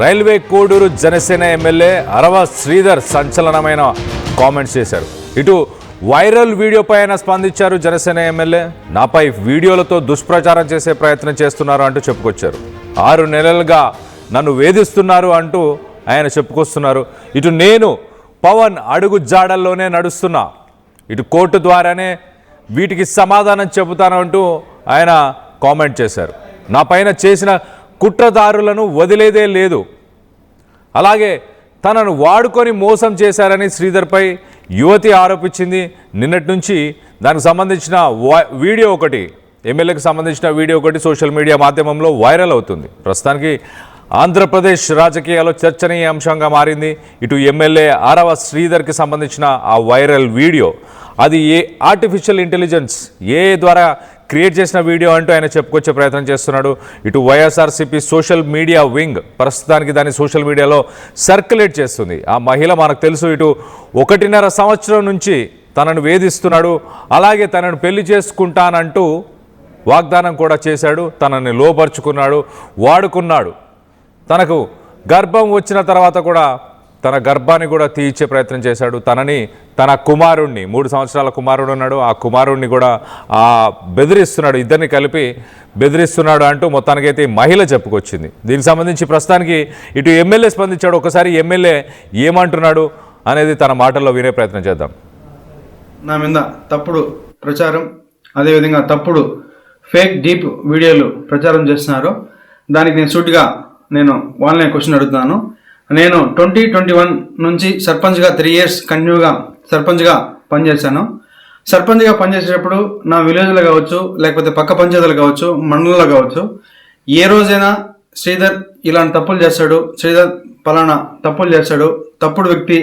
Railway Koduru Janasena MLA అరవ Sridhar సంచలనమైన comments చేశారు. ఇటు viral video పైన స్పందించారు జనసేన ఎమ్మెల్యే. నాపై వీడియోలతో దుష్ప్రచారం చేసే ప్రయత్నం చేస్తున్నారు అంటూ చెప్పుకొచ్చారు. 6 నెలలుగా నన్ను వేధిస్తున్నారు అంటూ ఆయన చెప్పుకొస్తున్నారు. ఇటు నేను పవన్ అడుగు జాడల్లోనే నడుస్తున్నా, ఇటు కోర్టు ద్వారానే వీటికి సమాధానం చెబుతాను అంటూ ఆయన కామెంట్ చేశారు. నా పైన చేసిన కుట్రదారులను వదిలేదే లేదు, అలాగే తనను వాడుకొని మోసం చేశారని శ్రీధర్పై యువతి ఆరోపించింది. నిన్నటి నుంచి దానికి సంబంధించిన వీడియో ఒకటి, ఎమ్మెల్యేకి సంబంధించిన వీడియో ఒకటి సోషల్ మీడియా మాధ్యమంలో వైరల్ అవుతుంది. ప్రస్తుతానికి ఆంధ్రప్రదేశ్ రాజకీయాల్లో చర్చనీయ అంశంగా మారింది. ఇటు ఎమ్మెల్యే అరవ శ్రీధర్కి సంబంధించిన ఆ వైరల్ వీడియో, అది ఆర్టిఫిషియల్ ఇంటెలిజెన్స్ ద్వారా క్రియేట్ చేసిన వీడియో అంటూ ఆయన చెప్పుకొచ్చే ప్రయత్నం చేస్తున్నాడు. ఇటు వైఎస్ఆర్సీపీ సోషల్ మీడియా వింగ్ ప్రస్తుతానికి దాన్ని సోషల్ మీడియాలో సర్క్యులేట్ చేస్తుంది. ఆ మహిళ మనకు తెలుసు, ఇటు 1.5 సంవత్సరం నుంచి తనను వేధిస్తున్నాడు, అలాగే తనను పెళ్లి చేసుకుంటానంటూ వాగ్దానం కూడా చేశాడు, తనని లోపరుచుకున్నాడు, వాడుకున్నాడు. తనకు గర్భం వచ్చిన తర్వాత కూడా తన గర్భాన్ని కూడా తీయించే ప్రయత్నం చేశాడు. తన కుమారుణ్ణి, 3 సంవత్సరాల కుమారుడు ఉన్నాడు, ఆ కుమారుణ్ణి కూడా బెదిరిస్తున్నాడు, ఇద్దరిని కలిపి బెదిరిస్తున్నాడు అంటూ మొత్తానికైతే మహిళ చెప్పుకొచ్చింది. దీనికి సంబంధించి ప్రస్తుతానికి ఇటు ఎమ్మెల్యే స్పందించాడు. ఒకసారి ఎమ్మెల్యే ఏమంటున్నాడు అనేది తన మాటల్లో వినే ప్రయత్నం చేద్దాం. నా మీద తప్పుడు ప్రచారం, అదేవిధంగా తప్పుడు ఫేక్ డీప్ వీడియోలు ప్రచారం చేస్తున్నారు. దానికి నేను సూటిగా వాళ్ళనే క్వశ్చన్ అడుగుతున్నాను. నేను 2021 నుంచి సర్పంచ్గా 3 years కంటిన్యూగా సర్పంచ్గా పనిచేశాను. సర్పంచ్గా పనిచేసేటప్పుడు నా విలేజ్లో కావచ్చు, లేకపోతే పక్క పంచాయతీలు కావచ్చు, మండలంలో కావచ్చు, ఏ రోజైనా శ్రీధర్ ఇలాంటి తప్పులు చేస్తాడు, శ్రీధర్ పలానా తప్పులు చేస్తాడు, తప్పుడు వ్యక్తి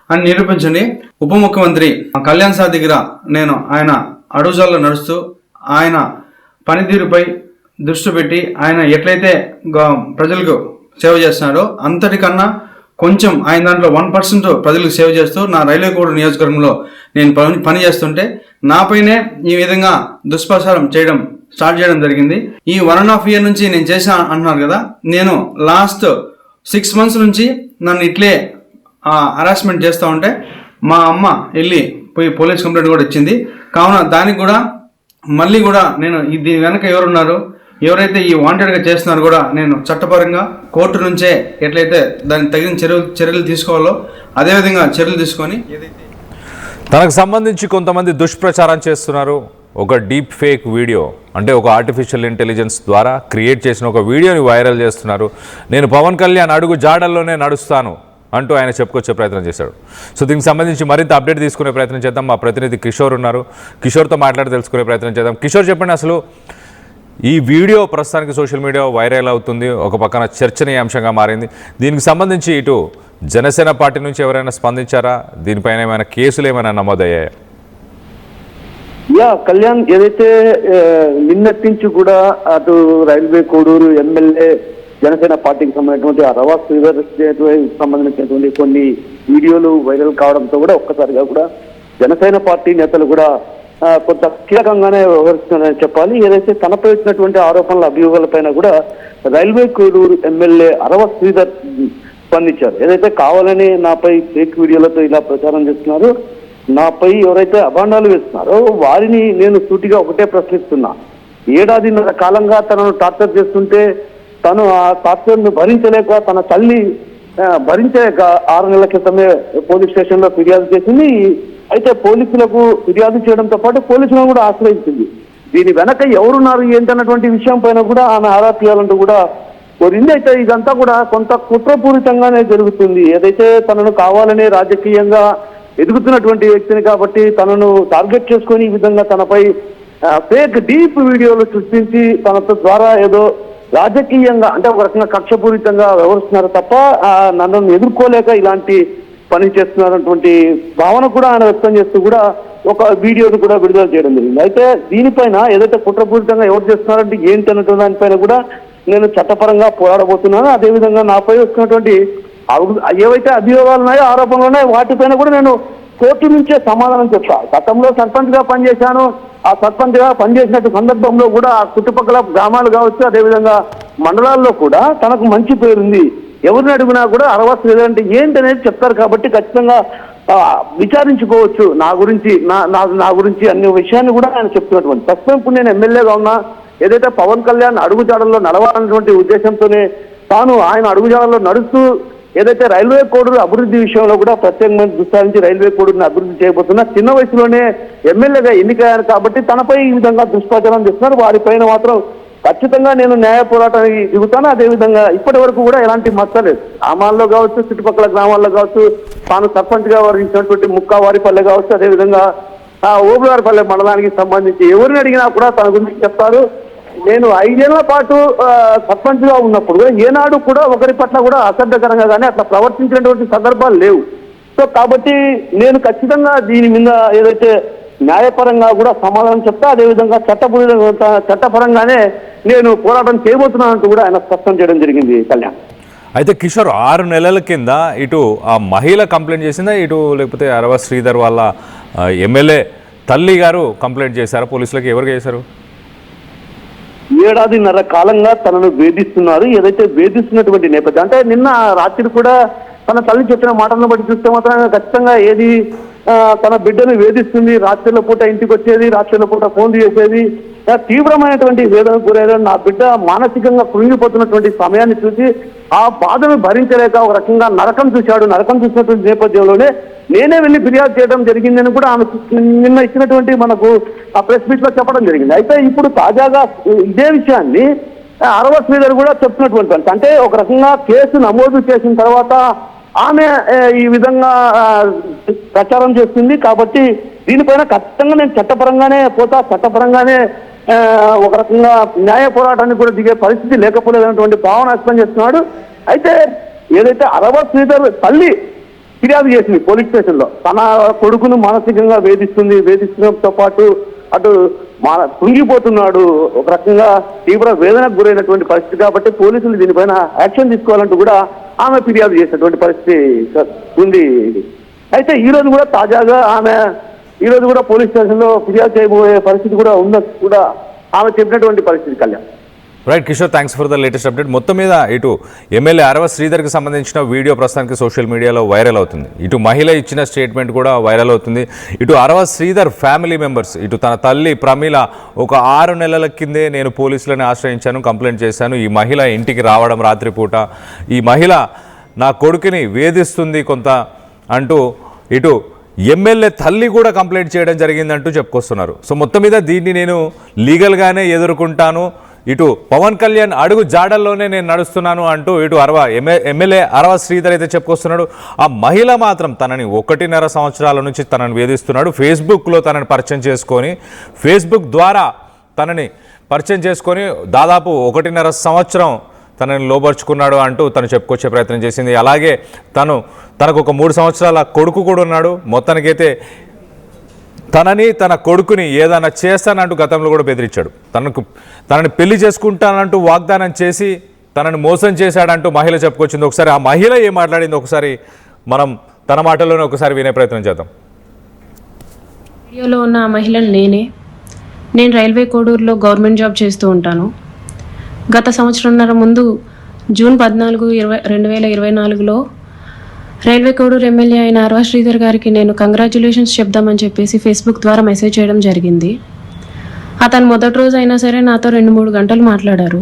అని నిరూపించండి. ఉప ముఖ్యమంత్రి కళ్యాణ్ సార్ దగ్గర ఆయన అడుగుజాల్లో నడుస్తూ ఆయన పనితీరుపై దృష్టి పెట్టి ఆయన ఎట్లయితే ప్రజలకు సేవ చేస్తున్నాడో అంతటికన్నా కొంచెం ఆయన దాంట్లో 1% ప్రజలకు సేవ చేస్తూ నా రైల్వే కోడ్ నియోజకవర్గంలో నేను పని చేస్తుంటే నాపైనే ఈ విధంగా దుష్ప్రచారం స్టార్ట్ చేయడం జరిగింది. ఈ 1.5 year నుంచి నేను చేసా అంటున్నారు కదా, నేను లాస్ట్ 6 months నుంచి నన్ను ఇట్లే హరాస్మెంట్ చేస్తూ ఉంటే మా అమ్మ పోయి పోలీస్ కంప్లైంట్ కూడా ఇచ్చింది. కావున దానికి కూడా మళ్ళీ కూడా నేను దీని వెనక ఎవరున్నారు, ఎవరైతే ఈ వాంటెడ్గా చేస్తున్నారో కూడా నేను చట్టపరంగా కోర్టు నుంచే ఎట్లయితే దానికి తగిన చర్యలు తీసుకోవాలో అదేవిధంగా చర్యలు తీసుకొని తనకు సంబంధించి కొంతమంది దుష్ప్రచారం చేస్తున్నారు. ఒక డీప్ ఫేక్ వీడియో అంటే ఒక ఆర్టిఫిషియల్ ఇంటెలిజెన్స్ ద్వారా క్రియేట్ చేసిన ఒక వీడియోని వైరల్ చేస్తున్నారు. నేను పవన్ కళ్యాణ్ అడుగు జాడల్లోనే నడుస్తాను అంటూ ఆయన చెప్పుకొచ్చే ప్రయత్నం చేశాడు. సో దీనికి సంబంధించి మరింత అప్డేట్ తీసుకునే ప్రయత్నం చేద్దాం. మా ప్రతినిధి కిషోర్ ఉన్నారు, కిషోర్తో మాట్లాడి తెలుసుకునే ప్రయత్నం చేద్దాం. కిషోర్, చెప్పండి, అసలు ఈ వీడియో ప్రస్తుతానికి సోషల్ మీడియా వైరల్ అవుతుంది, ఒక పక్కన చర్చనీయ అంశంగా మారింది. దీనికి సంబంధించి ఇటు జనసేన పార్టీ నుంచి ఎవరైనా స్పందించారా? దీనిపైన ఏమైనా కేసులు ఏమైనా నమోదయ్యాయా? కళ్యాణ్, ఏదైతే నిన్నటి నుంచి కూడా అటు రైల్వే కోడూరు ఎమ్మెల్యే జనసేన పార్టీకి సంబంధించినటువంటి అరవ శ్రీధర్ సంబంధించినటువంటి కొన్ని వీడియోలు వైరల్ కావడంతో కూడా ఒక్కసారిగా కూడా జనసేన పార్టీ నేతలు కూడా కొంత కీలకంగానే వ్యవహరిస్తున్నారని చెప్పాలి. ఏదైతే తనపై వచ్చినటువంటి ఆరోపణల అభియోగాలపైన కూడా రైల్వే కోడూరు ఎమ్మెల్యే అరవ శ్రీధర్ స్పందించారు. ఏదైతే కావాలని నాపై ఫేక్ వీడియోలతో ఇలా ప్రచారం చేస్తున్నారు, నాపై ఎవరైతే అభాండాలు వేస్తున్నారో వారిని నేను సూటిగా ఒకటే ప్రశ్నిస్తున్నా. 1.5 కాలంగా తనను టార్చర్ చేస్తుంటే తను ఆ టార్చర్ను భరించలేక తన తల్లి భరించలేక 6 నెలల క్రితమే పోలీస్ స్టేషన్లో ఫిర్యాదు చేసింది. అయితే పోలీసులకు ఫిర్యాదు చేయడంతో పాటు పోలీసులను కూడా ఆశ్రయించింది. దీని వెనక ఎవరున్నారు ఏంటన్నటువంటి విషయం పైన కూడా ఆమె ఆరా తీయాలంటూ కూడా కోరింది. అయితే ఇదంతా కూడా కొంత కుట్రపూరితంగానే జరుగుతుంది. ఏదైతే తనను కావాలనే రాజకీయంగా ఎదుగుతున్నటువంటి వ్యక్తిని కాబట్టి తనను టార్గెట్ చేసుకొని ఈ విధంగా తనపై ఫేక్ డీప్ వీడియోలు సృష్టించి తన ద్వారా ఏదో రాజకీయంగా అంటే ఒక రకంగా కక్షపూరితంగా వ్యవహరిస్తున్నారు తప్ప నన్ను ఎదుర్కోలేక ఇలాంటి పని చేస్తున్నటువంటి భావన కూడా ఆయన వ్యక్తం చేస్తూ కూడా ఒక వీడియోను కూడా విడుదల చేయడం జరిగింది. అయితే దీనిపైన ఏదైతే కుట్రపూరితంగా ఎవరు చేస్తున్నారంటే ఏంటి అన్నటువంటి దానిపైన కూడా నేను చట్టపరంగా పోరాడబోతున్నాను. అదేవిధంగా నాపై వస్తున్నటువంటి ఏవైతే అభియోగాలు ఉన్నాయో, ఆరోపణలు ఉన్నాయో వాటిపైన కూడా నేను కోర్టు నుంచే సమాధానం చెప్తా. గతంలో సర్పంచ్గా పనిచేశాను, ఆ సర్పంచ్గా పనిచేసినట్టు సందర్భంలో కూడా ఆ చుట్టుపక్కల గ్రామాలు కావచ్చు, అదేవిధంగా మండలాల్లో కూడా తనకు మంచి పేరుంది. ఎవరిని అడిగినా కూడా అరవా శ్రీధర్ అంటే ఏంటి అనేది చెప్తారు. కాబట్టి ఖచ్చితంగా విచారించుకోవచ్చు నా గురించి అన్ని విషయాన్ని కూడా ఆయన చెప్తున్నటువంటి. ప్రస్తుతం ఇప్పుడు నేను ఎమ్మెల్యేగా ఉన్నా, ఏదైతే పవన్ కళ్యాణ్ అడుగుజాడల్లో నడవాలన్నటువంటి ఉద్దేశంతోనే తాను ఆయన అడుగుజాడల్లో నడుస్తూ ఏదైతే రైల్వే కోడూరు అభివృద్ధి విషయంలో కూడా ప్రత్యేకమైన దృష్టి సారించి రైల్వే కోడూరుని అభివృద్ధి చేయబోతున్నా. చిన్న వయసులోనే ఎమ్మెల్యేగా ఎన్నికయ్యారు కాబట్టి తనపై ఈ విధంగా దుష్ప్రచారం చేస్తున్నారు. వారిపైన మాత్రం ఖచ్చితంగా నేను న్యాయ పోరాటానికి దిగుతాను. అదేవిధంగా ఇప్పటి వరకు కూడా ఎలాంటి మచ్చలేదు. గ్రామాల్లో కావచ్చు, చుట్టుపక్కల గ్రామాల్లో కావచ్చు, తాను సర్పంచ్గా వహించినటువంటి ముక్కావారిపల్లె కావచ్చు, అదేవిధంగా ఓబులారిపల్లె మండలానికి సంబంధించి ఎవరిని అడిగినా కూడా తన గురించి చెప్తారు. నేను 5 ఏళ్ల పాటు సర్పంచ్గా ఉన్నప్పుడు ఏనాడు కూడా ఒకరి పట్ల కూడా అసభ్యకరంగా కానీ అట్లా ప్రవర్తించినటువంటి సందర్భాలు లేవు. సో కాబట్టి నేను ఖచ్చితంగా దీని మీద ఏదైతే న్యాయపరంగా కూడా సమాధానం చెప్తా, అదేవిధంగా చట్టపరంగానే నేను పోరాటం చేయబోతున్నానంటూ కూడా ఆయన స్పష్టం చేయడం జరిగింది. కళ్యాణ్, అయితే కిషోర్ 6 నెలల కింద ఇటు ఆ మహిళ కంప్లైంట్ చేసిందా, ఇటు లేకపోతే అరవ శ్రీధర్ వాళ్ళ ఎమ్మెల్యే తల్లి గారు కంప్లైంట్ చేశారా పోలీసులకు? ఎవరికి చేశారు? 1.5 ఏళ్ల కాలంగా తనను వేధిస్తున్నారు. ఏదైతే వేధిస్తున్నటువంటి నేపథ్యం అంటే నిన్న రాత్రి కూడా తన తల్లి చెప్పిన మాటలను బట్టి చూస్తే మాత్రం ఖచ్చితంగా ఏది తన బిడ్డను వేధిస్తుంది, రాత్రిలో పూట ఇంటికి వచ్చేది, రాత్రిలో పూట ఫోన్ చేసేది, తీవ్రమైనటువంటి వేదనకు గురైన నా బిడ్డ మానసికంగా కృంగిపోతున్నటువంటి సమయాన్ని చూసి ఆ బాధను భరించలేక ఒక రకంగా నరకం చూశాడు. నరకం చూసినటువంటి నేపథ్యంలోనే నేనే వెళ్ళి ఫిర్యాదు చేయడం జరిగిందని కూడా ఆమె నిన్న ఇచ్చినటువంటి మనకు ఆ ప్రెస్ మీట్ లో చెప్పడం జరిగింది. అయితే ఇప్పుడు తాజాగా ఇదే విషయాన్ని అరవ శ్రీధర్ కూడా చెప్తున్నటువంటి అంటే ఒక రకంగా కేసు నమోదు చేసిన తర్వాత ఆమె ఈ విధంగా ప్రచారం చేస్తుంది. కాబట్టి దీనిపైన ఖచ్చితంగా నేను చట్టపరంగానే పోతా, చట్టపరంగానే ఒక రకంగా న్యాయ పోరాటానికి కూడా దిగే పరిస్థితి లేకపోలేదన్నటువంటి భావన వ్యక్తం చేస్తున్నాడు. అయితే ఏదైతే అరవ శ్రీధర్ తల్లి ఫిర్యాదు చేసింది పోలీస్ స్టేషన్లో, తన కొడుకును మానసికంగా వేధిస్తుండటంతో పాటు అటు కుంగిపోతున్నాడు, ఒక రకంగా తీవ్ర వేదనకు గురైనటువంటి పరిస్థితి. కాబట్టి పోలీసులు దీనిపైన యాక్షన్ తీసుకోవాలంటూ కూడా ఆమె ఫిర్యాదు చేసినటువంటి పరిస్థితి ఉంది. అయితే ఈ రోజు కూడా తాజాగా ఆమె పోలీస్ స్టేషన్లో ఫిర్యాదు చేయబోయే పరిస్థితి కూడా ఉందని కూడా ఆమె చెప్పినటువంటి పరిస్థితి. Kalyan, right Kishore, thanks for the latest update. మొత్తం మీద ఇటు ఎమ్మెల్యే అరవ శ్రీధర్కి సంబంధించిన వీడియో ప్రస్తుతానికి సోషల్ మీడియాలో వైరల్ అవుతుంది. ఇటు మహిళ ఇచ్చిన స్టేట్మెంట్ కూడా వైరల్ అవుతుంది. ఇటు అరవ శ్రీధర్ ఫ్యామిలీ మెంబర్స్, ఇటు తన తల్లి ప్రమీల ఒక 6 నెలల కిందే నేను పోలీసులను ఆశ్రయించాను, కంప్లైంట్ చేశాను, ఈ మహిళ ఇంటికి రావడం రాత్రిపూట, ఈ మహిళ నా కొడుకుని వేధిస్తుంది కొంత అంటూ ఇటు ఎమ్మెల్యే తల్లి కూడా కంప్లైంట్ చేయడం జరిగిందంటూ చెప్పుకొస్తున్నారు. సో మొత్తం మీద దీన్ని నేను లీగల్గానే ఎదుర్కొంటాను, ఇటు పవన్ కళ్యాణ్ అడుగు జాడల్లోనే నేను నడుస్తున్నాను అంటూ ఇటు ఎమ్మెల్యే అరవ శ్రీధర్ అయితే చెప్పుకొస్తున్నాడు. ఆ మహిళ మాత్రం తనని 1.5 సంవత్సరాల నుంచి తనని వేధిస్తున్నాడు. ఫేస్బుక్లో తనని పరిచయం చేసుకొని, ఫేస్బుక్ ద్వారా తనని పరిచయం చేసుకొని దాదాపు 1.5 సంవత్సరం తనని లోబర్చుకున్నాడు అంటూ తను చెప్పుకొచ్చే ప్రయత్నం చేసింది. అలాగే తనకు ఒక 3 సంవత్సరాల కొడుకు కూడా ఉన్నాడు. మొత్తానికైతే తన కొడుకుని ఏదైనా చేస్తానంటూ గతంలో కూడా బెదిరించాడు. తనని పెళ్లి చేసుకుంటానంటూ వాగ్దానం చేసి తనని మోసం చేశాడంటూ మహిళ చెప్పుకొచ్చింది. ఒకసారి ఆ మహిళ ఏం మాట్లాడింది ఒకసారి మనం తన మాటల్లోనే ఒకసారి వినే ప్రయత్నం చేద్దాం. వీడియోలో ఉన్న ఆ మహిళను నేను రైల్వే కోడూరులో గవర్నమెంట్ జాబ్ చేస్తూ ఉంటాను. గత సంవత్సరంన్నర ముందు జూన్ 14, 2024లో రైల్వే కోడూరు ఎమ్మెల్యే అయిన అరవ శ్రీధర్ గారికి నేను కంగ్రాచ్యులేషన్స్ చెప్దామని చెప్పేసి ఫేస్బుక్ ద్వారా మెసేజ్ చేయడం జరిగింది. అతను మొదటి రోజు అయినా సరే నాతో 2-3 గంటలు మాట్లాడారు.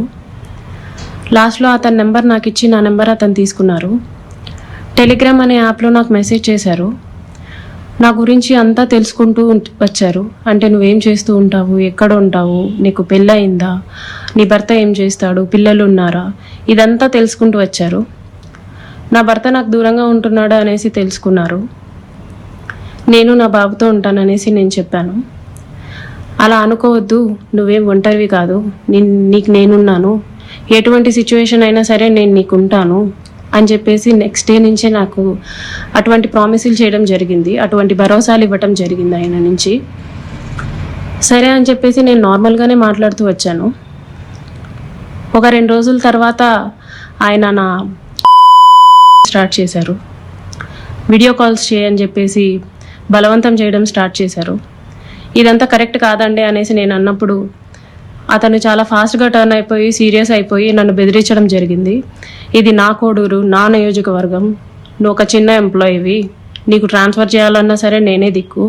లాస్ట్లో అతని నెంబర్ నాకు ఇచ్చి నా నెంబర్ అతను తీసుకున్నారు. టెలిగ్రామ్ అనే యాప్లో నాకు మెసేజ్ చేశారు. నా గురించి అంతా తెలుసుకుంటూ వచ్చారు. అంటే నువ్వేం చేస్తూ ఉంటావు, ఎక్కడ ఉంటావు, నీకు పెళ్ళయిందా, నీ భర్త ఏం చేస్తాడు, పిల్లలు ఉన్నారా, ఇదంతా తెలుసుకుంటూ వచ్చారు. నా భర్త నాకు దూరంగా ఉంటున్నాడా అనేసి తెలుసుకున్నారు. నేను నా బాబుతో ఉంటాననేసి నేను చెప్పాను. అలా అనుకోవద్దు, నువ్వేం ఒంటరివి కాదు, నీకు నేనున్నాను, ఎటువంటి సిచ్యువేషన్ అయినా సరే నేను నీకు ఉంటాను అని చెప్పేసి నెక్స్ట్ డే నుంచే నాకు అటువంటి ప్రామిసులు చేయడం జరిగింది, అటువంటి భరోసాలు ఇవ్వటం జరిగింది ఆయన నుంచి. సరే అని చెప్పేసి నేను నార్మల్గానే మాట్లాడుతూ వచ్చాను. ఒక 2 రోజుల తర్వాత ఆయన నా స్టార్ట్ చేశారు. వీడియో కాల్స్ చేయని చెప్పేసి బలవంతం చేయడం స్టార్ట్ చేశారు. ఇదంతా కరెక్ట్ కాదండి అనేసి నేను అన్నప్పుడు అతను చాలా ఫాస్ట్గా టర్న్ అయిపోయి సీరియస్ అయిపోయి నన్ను బెదిరించడం జరిగింది. ఇది నా కోడూరు, నా నియోజకవర్గం, నువ్వు ఒక చిన్న ఎంప్లాయీవి, నీకు ట్రాన్స్ఫర్ చేయాలన్నా సరే నేనే దిక్కు,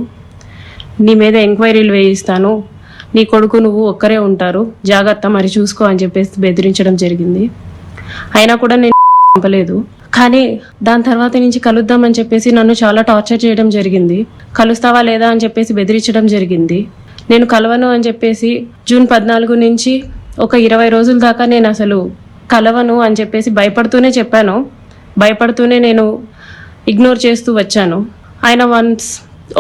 నీ మీద ఎంక్వైరీలు వేయిస్తాను, నీ కొడుకు నువ్వు ఒక్కరే ఉంటారు, జాగ్రత్త మరి చూసుకో అని చెప్పేసి బెదిరించడం జరిగింది. అయినా కూడా నేను పంపలేదు. కానీ దాని తర్వాత నుంచి కలుద్దామని చెప్పేసి నన్ను చాలా టార్చర్ చేయడం జరిగింది. కలుస్తావా లేదా అని చెప్పేసి బెదిరించడం జరిగింది. నేను కలవను అని చెప్పేసి జూన్ 14 నుంచి ఒక 20 రోజుల దాకా నేను అసలు కలవను అని చెప్పేసి భయపడుతూనే చెప్పాను. భయపడుతూనే నేను ఇగ్నోర్ చేస్తూ వచ్చాను. ఆయన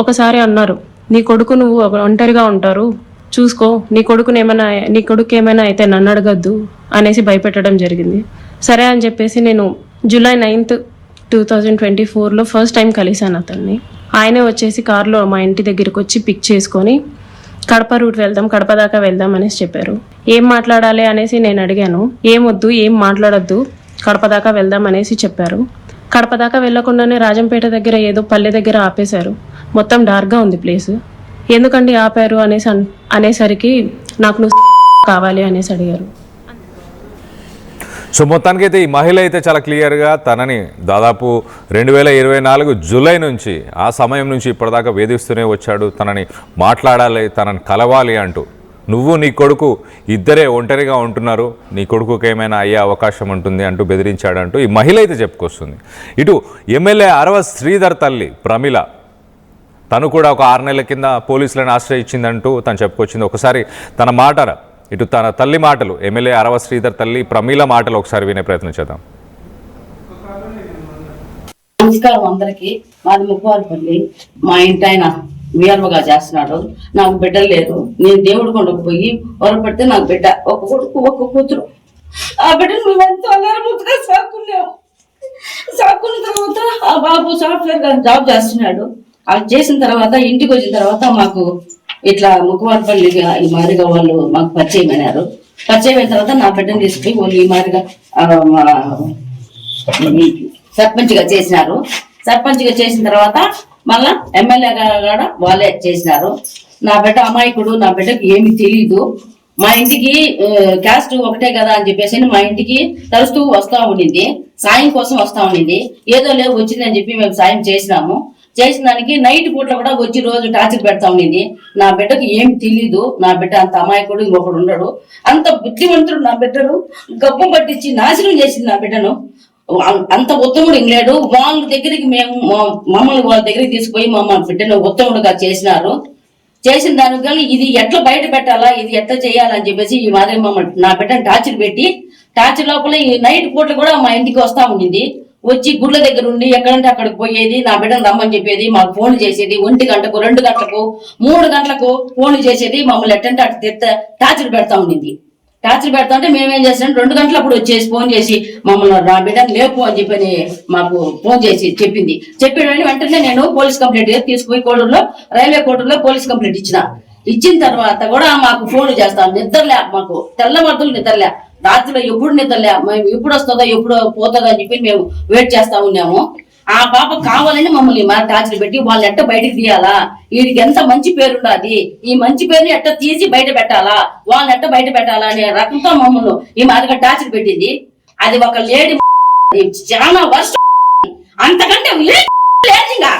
ఒకసారి అన్నారు, నీ కొడుకు నువ్వు ఒంటరిగా ఉంటారు, చూసుకో, నీ కొడుకు ఏమైనా అయితే నన్ను అడగద్దు అనేసి భయపెట్టడం జరిగింది. సరే అని చెప్పేసి నేను జూలై 9th, 2024లో ఫస్ట్ టైం కలిశాను అతన్ని. ఆయనే వచ్చేసి కారులో మా ఇంటి దగ్గరికి వచ్చి పిక్ చేసుకొని కడప రూట్ వెళ్దాం, కడప దాకా వెళ్దాం అనేసి చెప్పారు. ఏం మాట్లాడాలి అనేసి నేను అడిగాను. ఏం వద్దు, ఏం మాట్లాడొద్దు, కడప దాకా వెళ్దాం అనేసి చెప్పారు. కడప దాకా వెళ్ళకుండానే రాజంపేట దగ్గర ఏదో పల్లె దగ్గర ఆపేశారు. మొత్తం డార్క్గా ఉంది ప్లేస్. ఎందుకండి ఆపారు అనేసరికి నాకు నువ్వు కావాలి అనేసి అడిగారు. సో మొత్తానికైతే ఈ మహిళ అయితే చాలా క్లియర్గా తనని దాదాపు 2024 జూలై నుంచి, ఆ సమయం నుంచి ఇప్పటిదాకా వేధిస్తూనే వచ్చాడు. తనని మాట్లాడాలి, తనని కలవాలి అంటూ. నువ్వు నీ కొడుకు ఇద్దరే ఒంటరిగా ఉంటున్నారు, నీ కొడుకుకి ఏమైనా అయ్యే అవకాశం ఉంటుంది అంటూ బెదిరించాడంటూ ఈ మహిళ అయితే చెప్పుకొస్తుంది. ఇటు ఎమ్మెల్యే అరవ శ్రీధర్ తల్లి ప్రమిళ, తను కూడా ఒక 6 నెలల కింద పోలీసులను ఆశ్రయించిందంటూ తను చెప్పుకొచ్చింది. ఒకసారి తన మాట, ఇటు తన తల్లి మాటలు, ఎమ్మెల్యే అరవ శ్రీధర్ తల్లి ప్రమీల మాటలు ఒకసారి వినే ప్రయత్నం చేద్దాం. నమస్కారం అందరికి. మాది ముప్పవారిపల్లి. మా ఇంటి ఆయన వీఆర్ఓగా చేస్తున్నాడు. నాకు బిడ్డలు లేదు. నేను దేవుడు కొండకు పోయి వరపడితే నాకు బిడ్డ, ఒక కొడుకు ఒక కూతురు. ఆ బిడ్డను మేమంతా అల్లరముద్దుగా సాక్కున్నాము. సాక్కున్న తర్వాత ఆ బాబు సాఫ్ట్వేర్ గా జాబ్ చేస్తున్నాడు. అది చేసిన తర్వాత ఇంటికి వచ్చిన తర్వాత మాకు ఇట్లా ముఖవారిపల్లి ఈ మాదిరిగా వాళ్ళు మాకు పరిచయం అయినారు. పరిచయం అయిన తర్వాత నా బిడ్డను తీసుకుని వాళ్ళు ఈ మాదిరిగా సర్పంచ్గా చేసినారు. సర్పంచ్గా చేసిన తర్వాత మళ్ళా ఎమ్మెల్యేగా కూడా వాళ్ళే చేసినారు. నా బిడ్డ అమాయకుడు, నా బిడ్డకి ఏమి తెలీదు. మా ఇంటికి క్యాస్ట్ ఒకటే కదా అని చెప్పేసి మా ఇంటికి తరుస్తూ వస్తా ఉండింది. సాయం కోసం వస్తా ఉండింది. ఏదో లేవు వచ్చిందని చెప్పి మేము సాయం చేసినాము. చేసిన దానికి నైట్ పూట కూడా వచ్చి రోజు టార్చర్ పెడతా ఉండింది. నా బిడ్డకి ఏం తెలీదు. నా బిడ్డ అంత అమాయకుడు ఇంకొకడు ఉండడు. అంత బుద్ధిమంతుడు నా బిడ్డను గబ్బం పట్టించి నాశనం చేసింది నా బిడ్డను. అంత ఉత్తముడు ఇంగ్లేడు. వాళ్ళ దగ్గరికి మమ్మల్ని వాళ్ళ దగ్గరికి తీసుకుపోయి మమ్మల్ని బిడ్డను ఉత్తముడుగా చేసినారు. చేసిన దానికల్లా ఇది ఎట్లా బయట పెట్టాలా, ఇది ఎట్లా చేయాలని చెప్పేసి ఈ మాదిరి మమ్మల్ని నా బిడ్డను టార్చర్ పెట్టి, టార్చర్ లోపల ఈ నైట్ పూట కూడా మా ఇంటికి వస్తా ఉండింది. వచ్చి గుడ్ల దగ్గర ఉండి ఎక్కడంటే అక్కడికి పోయేది, నా బిడ్డను రమ్మని చెప్పేది, మాకు ఫోన్ చేసేది. 1 గంటకు 2 గంటలకు 3 గంటలకు ఫోన్ చేసేది. మమ్మల్ని ఎట్టంటే అటు టార్చర్ పెడతా ఉండింది. టార్చర్ పెడతా ఉంటే మేమేం చేస్తాం, 2 గంటలప్పుడు వచ్చేసి ఫోన్ చేసి మమ్మల్ని నా బిడ్డను లేపు అని చెప్పని మాకు ఫోన్ చేసి చెప్పింది. చెప్పిన వెంటనే నేను పోలీస్ కంప్లైంట్ తీసుకుపోయి కోడూరులో, రైల్వే కోడూరులో పోలీస్ కంప్లైంట్ ఇచ్చిన తర్వాత కూడా మాకు ఫోన్ చేస్తాం. నిద్రలే, మాకు తెల్లవారులు నిద్రలే, రాత్రిలో ఎప్పుడు నిద్రలే, మేము ఎప్పుడు వస్తుందో ఎప్పుడు పోతుందో అని చెప్పి మేము వెయిట్ చేస్తా ఉన్నాము. ఆ పాప కావాలని మమ్మల్ని మా టార్చర్ పెట్టి వాళ్ళని ఎట్ట బయటకు తీయాలా, వీడికి ఎంత మంచి పేరు ఉండాలి, ఈ మంచి పేరుని ఎట్ట తీసి బయట పెట్టాలా, వాళ్ళని ఎట్ట బయట పెట్టాలా అనే రకంతో మమ్మల్ని ఈ మాదిరిగా టార్చర్ పెట్టింది. అది ఒక లేడీ చాలా వర్షం, అంతకంటే లేదు ఇంకా.